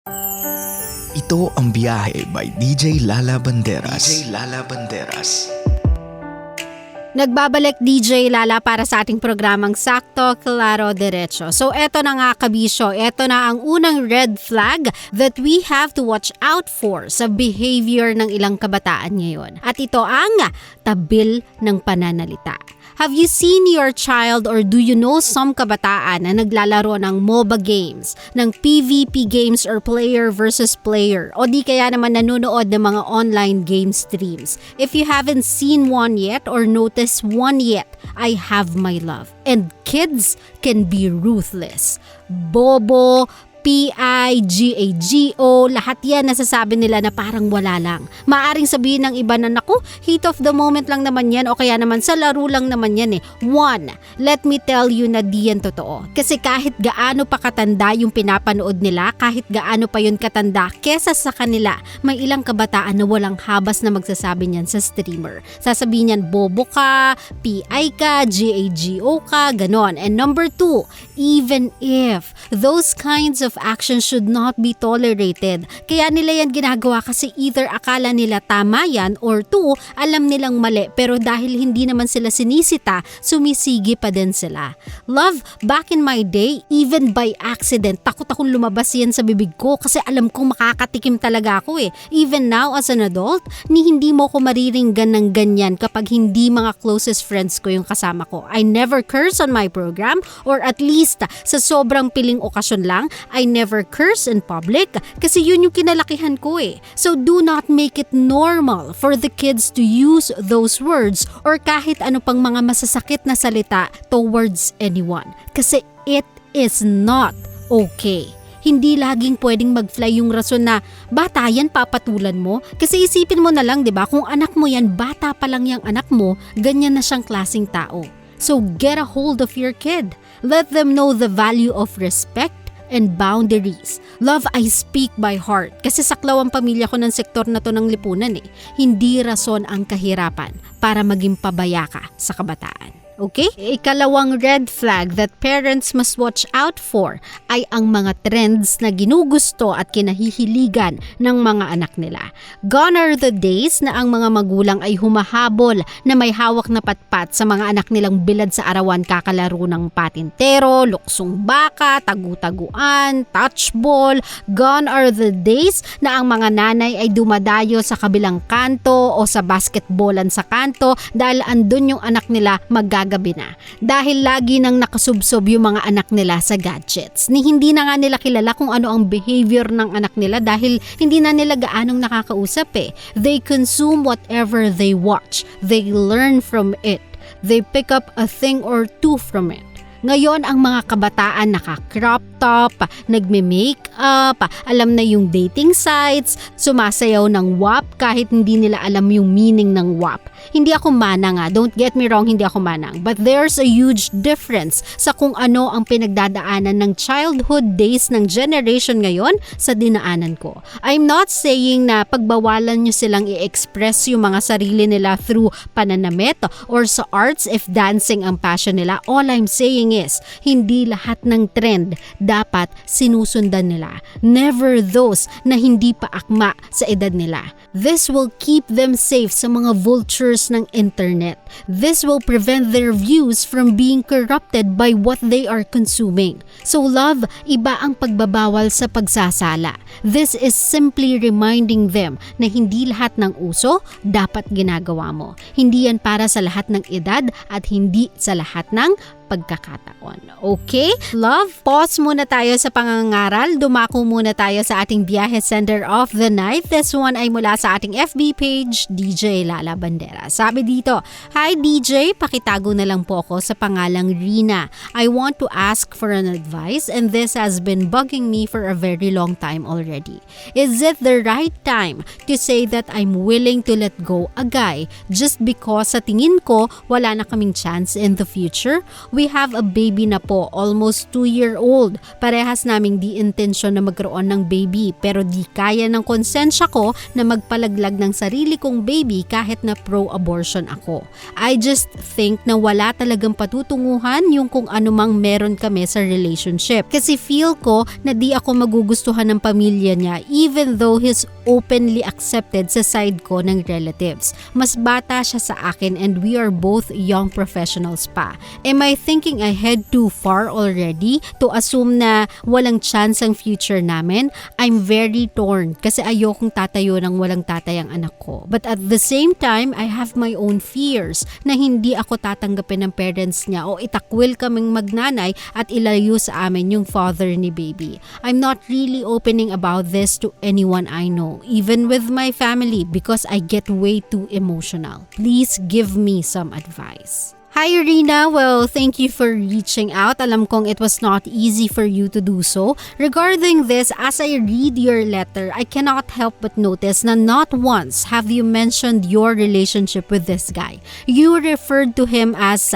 Ito ang Biyahe by DJ Lala Banderas. DJ Lala Banderas. Nagbabalik DJ Lala para sa ating programang Sakto, Klaro, Diretso. So eto na nga kabisyo, eto na ang unang red flag that we have to watch out for sa behavior ng ilang kabataan ngayon. At ito ang tabil ng pananalita. Have you seen your child or do you know some kabataan na naglalaro ng MOBA games, ng PvP games or player versus player, o di kaya naman nanonood ng mga online game streams? If you haven't seen one yet or noticed one yet, I have my love. And kids can be ruthless. Bobo, PIGAGO, lahat yan nasasabi nila na parang wala lang. Maaring sabihin ng iba na naku, heat of the moment lang naman yan o kaya naman sa laro lang naman yan eh. One, let me tell you na di yan totoo. Kasi kahit gaano pa katanda yung pinapanood nila, kahit gaano pa yun katanda kesa sa kanila, may ilang kabataan na walang habas na magsasabi niyan sa streamer. Sasabihin niyan, bobo ka, PI ka, GAGO ka, ganon. And number two, even if those kinds of action should not be tolerated. Kaya nila yan ginagawa kasi either akala nila tama yan or two, alam nilang mali pero dahil hindi naman sila sinisita, sumisigi pa din sila. Love, back in my day, even by accident, takot akong lumabas yan sa bibig ko kasi alam kong makakatikim talaga ako eh. Even now as an adult, hindi mo ko mariringgan ng ganyan kapag hindi mga closest friends ko yung kasama ko. I never curse on my program or at least sa sobrang piling okasyon lang, I never curse in public kasi yun yung kinalakihan ko eh. So do not make it normal for the kids to use those words or kahit ano pang mga masasakit na salita towards anyone. Kasi it is not okay. Hindi laging pwedeng mag-fly yung rason na bata yan, papatulan mo. Kasi isipin mo na lang, 'di ba? Kung anak mo yan, bata pa lang yung anak mo, ganyan na siyang klaseng tao. So get a hold of your kid. Let them know the value of respect and boundaries. Love, I speak by heart. Kasi saklaw ang pamilya ko ng sektor na to ng lipunan eh. Hindi rason ang kahirapan para maging pabaya ka sa kabataan. Okay? Ikalawang red flag that parents must watch out for ay ang mga trends na ginugusto at kinahihiligan ng mga anak nila. Gone are the days na ang mga magulang ay humahabol na may hawak na patpat sa mga anak nilang bilad sa arawan kakalaro ng patintero, luksong baka, tagu-taguan, touchball. Gone are the days na ang mga nanay ay dumadayo sa kabilang kanto o sa basketballan sa kanto dahil andun yung anak nila gabi na. Dahil lagi nang nakasubsob yung mga anak nila sa gadgets. Hindi na nga nila kilala kung ano ang behavior ng anak nila dahil hindi na nila gaanong nakakausap eh. They consume whatever they watch. They learn from it. They pick up a thing or two from it. Ngayon, ang mga kabataan naka-crop top, nagme-makeup, alam na yung dating sites, sumasayaw ng WAP kahit hindi nila alam yung meaning ng WAP. Hindi ako manang don't get me wrong, hindi ako manang. But there's a huge difference sa kung ano ang pinagdadaanan ng childhood days ng generation ngayon sa dinaanan ko. I'm not saying na pagbawalan nyo silang i-express yung mga sarili nila through pananamit or sa arts if dancing ang passion nila. All I'm saying is, hindi lahat ng trend dapat sinusundan nila. Never those na hindi pa akma sa edad nila. This will keep them safe sa mga vultures ng internet. This will prevent their views from being corrupted by what they are consuming. So love, iba ang pagbabawal sa pagsasala. This is simply reminding them na hindi lahat ng uso dapat ginagawa mo. Hindi yan para sa lahat ng edad at hindi sa lahat ng pagkakataon. Okay? Love, pause muna tayo sa pangangaral. Dumako muna tayo sa ating biyahe sender of the night. This one ay mula sa ating FB page, DJ Lala Banderas. Sabi dito, Hi DJ, pakitago na lang po ako sa pangalang Rina. I want to ask for an advice and this has been bugging me for a very long time already. Is it the right time to say that I'm willing to let go a guy just because sa tingin ko wala na kaming chance in the future? We We have a baby na po, almost 2-year-old. Parehas naming di intensyon na magkaroon ng baby pero di kaya ng konsensya ko na magpalaglag ng sarili kong baby kahit na pro-abortion ako. I just think na wala talagang patutunguhan yung kung anumang meron kami sa relationship. Kasi feel ko na di ako magugustuhan ng pamilya niya even though he's openly accepted sa side ko ng relatives. Mas bata siya sa akin and we are both young professionals pa. Am I thinking ahead too far already to assume na walang chance ang future namin? I'm very torn kasi ayokong tatayo ng walang tatay ang anak ko. But at the same time, I have my own fears na hindi ako tatanggapin ng parents niya o itakwil kaming magnanay at ilayo sa amin yung father ni baby. I'm not really opening about this to anyone I know, even with my family because I get way too emotional. Please give me some advice. Hi Rina, well thank you for reaching out. Alam kong it was not easy for you to do so. Regarding this, as I read your letter, I cannot help but notice na not once have you mentioned your relationship with this guy. You referred to him as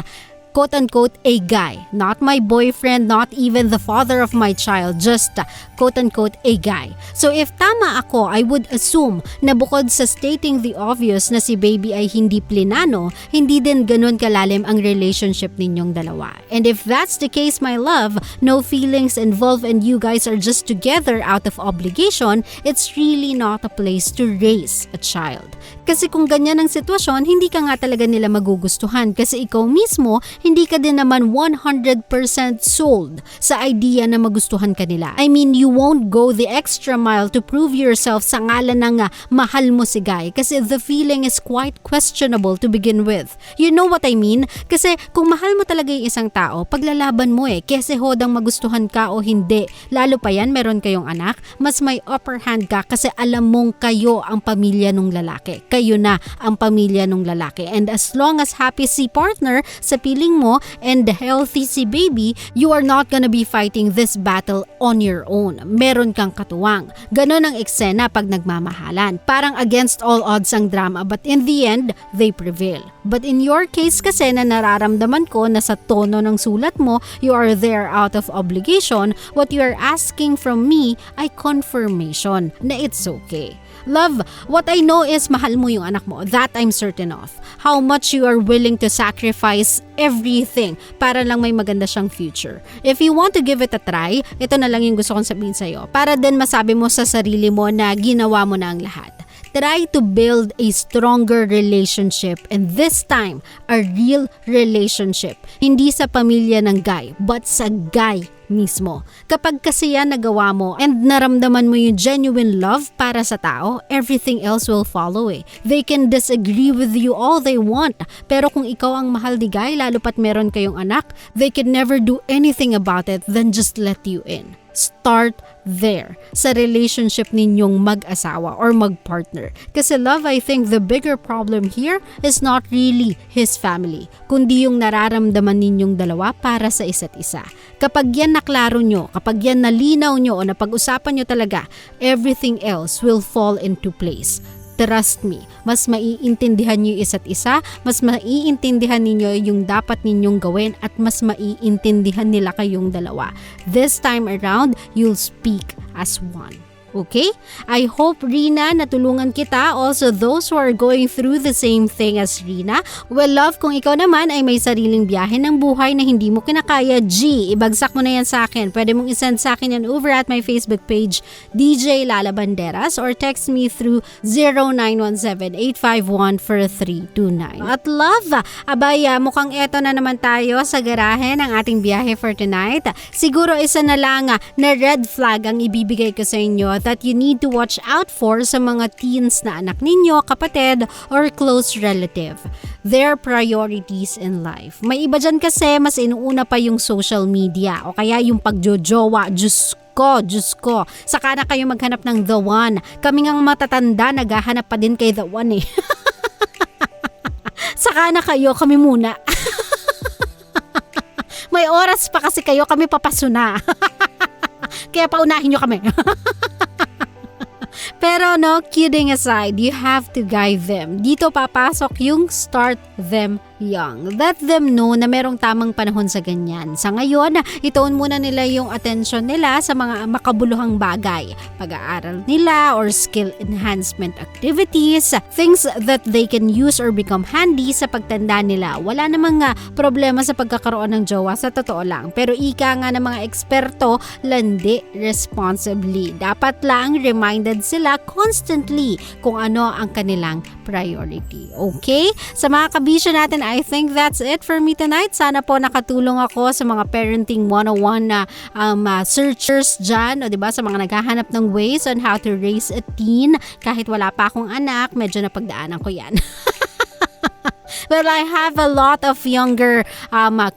quote-unquote a guy, not my boyfriend, not even the father of my child, just quote-unquote a guy. So if tama ako, I would assume na bukod sa stating the obvious na si baby ay hindi plinano, hindi din ganun kalalim ang relationship ninyong dalawa. And if that's the case, my love, no feelings involved and you guys are just together out of obligation, it's really not a place to raise a child. Kasi kung ganyan ang sitwasyon, hindi ka nga talaga nila magugustuhan kasi ikaw mismo, hindi ka din naman 100% sold sa idea na magustuhan ka nila. I mean, you won't go the extra mile to prove yourself sa ngalan ng mahal mo si guy kasi the feeling is quite questionable to begin with. You know what I mean? Kasi kung mahal mo talaga yung isang tao, paglalaban mo kese hodang magustuhan ka o hindi. Lalo pa yan, meron kayong anak, mas may upper hand ka kasi alam mong kayo ang pamilya nung lalaki. Kayo na ang pamilya nung lalaki. And as long as happy si partner sa piling mo and healthy si baby, you are not gonna be fighting this battle on your own. Meron kang katuwang. Ganon ang eksena pag nagmamahalan. Parang against all odds ang drama but in the end, they prevail. But in your case kasi na nararamdaman ko na sa tono ng sulat mo, you are there out of obligation, what you are asking from me ay confirmation na it's okay. Love, what I know is mahal mo yung anak mo. That I'm certain of. How much you are willing to sacrifice everything para lang may maganda siyang future. If you want to give it a try, ito na lang yung gusto kong sabihin sa'yo. Para din masabi mo sa sarili mo na ginawa mo na ang lahat. Try to build a stronger relationship and this time, a real relationship. Hindi sa pamilya ng guy, but sa guy mismo. Kapag kasi yan nagawa mo and naramdaman mo yung genuine love para sa tao, everything else will follow They can disagree with you all they want. Pero kung ikaw ang mahal ni guy, lalo pat meron kayong anak, they can never do anything about it than just let you in. Start there sa relationship ninyong mag-asawa or mag-partner. Kasi love, I think the bigger problem here is not really his family, kundi yung nararamdaman ninyong dalawa para sa isa't isa. Kapag yan naklaro nyo, kapag yan nalinaw nyo o napag-usapan nyo talaga, everything else will fall into place. Trust me, mas maiintindihan niyo isa't isa, mas maiintindihan ninyo yung dapat ninyong gawin at mas maiintindihan nila kayong dalawa. This time around, you'll speak as one. Okay? I hope, Rina, natulungan kita. Also, those who are going through the same thing as Rina. Well, love, kung ikaw naman ay may sariling biyahe ng buhay na hindi mo kinakaya, ibagsak mo na yan sa akin. Pwede mong isend sa akin yan over at my Facebook page, DJ Lala Banderas, or text me through 0917-851-4329. At love, abaya, mukhang eto na naman tayo sa garahe ng ating biyahe for tonight. Siguro isa na lang na red flag ang ibibigay ko sa inyo that you need to watch out for sa mga teens na anak ninyo, kapatid, or close relative. Their priorities in life. May iba dyan kasi mas inuuna pa yung social media o kaya yung pagjojowa. Diyos ko. Saka na kayo maghanap ng the one. Kami ngang matatanda, naghahanap pa din kay the one Saka na kayo, kami muna. May oras pa kasi kayo, kami papasuna. Kaya paunahin nyo kami. Pero no, kidding aside, you have to guide them. Dito papasok yung start them young. Let them know na merong tamang panahon sa ganyan. Sa ngayon, ituon muna nila yung attention nila sa mga makabuluhang bagay. Pag-aaral nila or skill enhancement activities, things that they can use or become handy sa pagtanda nila. Wala namang problema sa pagkakaroon ng jowa sa totoo lang. Pero ika nga ng mga eksperto, landi responsibly. Dapat lang reminded sila constantly kung ano ang kanilang priority. Okay? Sa mga kabisyo natin, I think that's it for me tonight. Sana po nakatulong ako sa mga parenting 101 na searchers dyan, o diba, sa mga naghahanap ng ways on how to raise a teen. Kahit wala pa akong anak, medyo napagdaanan ko yan. Well, I have a lot of younger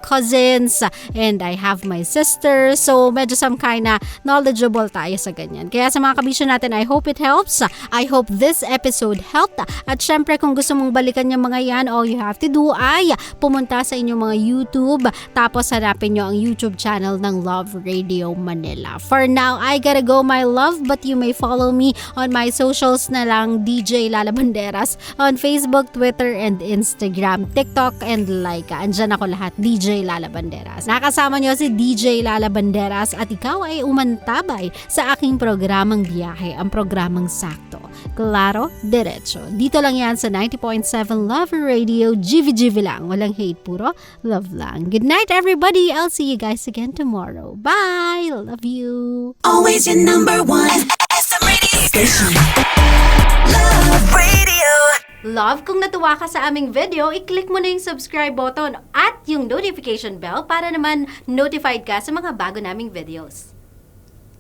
cousins and I have my sister. So, medyo some kind na knowledgeable tayo sa ganyan. Kaya sa mga kabisyo natin, I hope it helps. I hope this episode helped. At syempre, kung gusto mong balikan yung mga yan, all you have to do ay pumunta sa inyong mga YouTube. Tapos, hanapin nyo ang YouTube channel ng Love Radio Manila. For now, I gotta go, my love. But you may follow me on my socials na lang, DJ Lala Banderas, on Facebook, Twitter, and Instagram, TikTok, and Laika. Andyan ako lahat, DJ Lala Banderas. Nakasama nyo si DJ Lala Banderas at ikaw ay umantabay sa aking programang biyahe, ang programang Sakto. Claro, Diretso. Dito lang yan sa 90.7 Love Radio. GV lang. Walang hate, puro love lang. Good night, everybody. I'll see you guys again tomorrow. Bye! Love you. Always your number one. SM radio station. Love Radio. Love, kung natuwa ka sa aming video, i-click mo na yung subscribe button at yung notification bell para naman notified ka sa mga bago naming videos.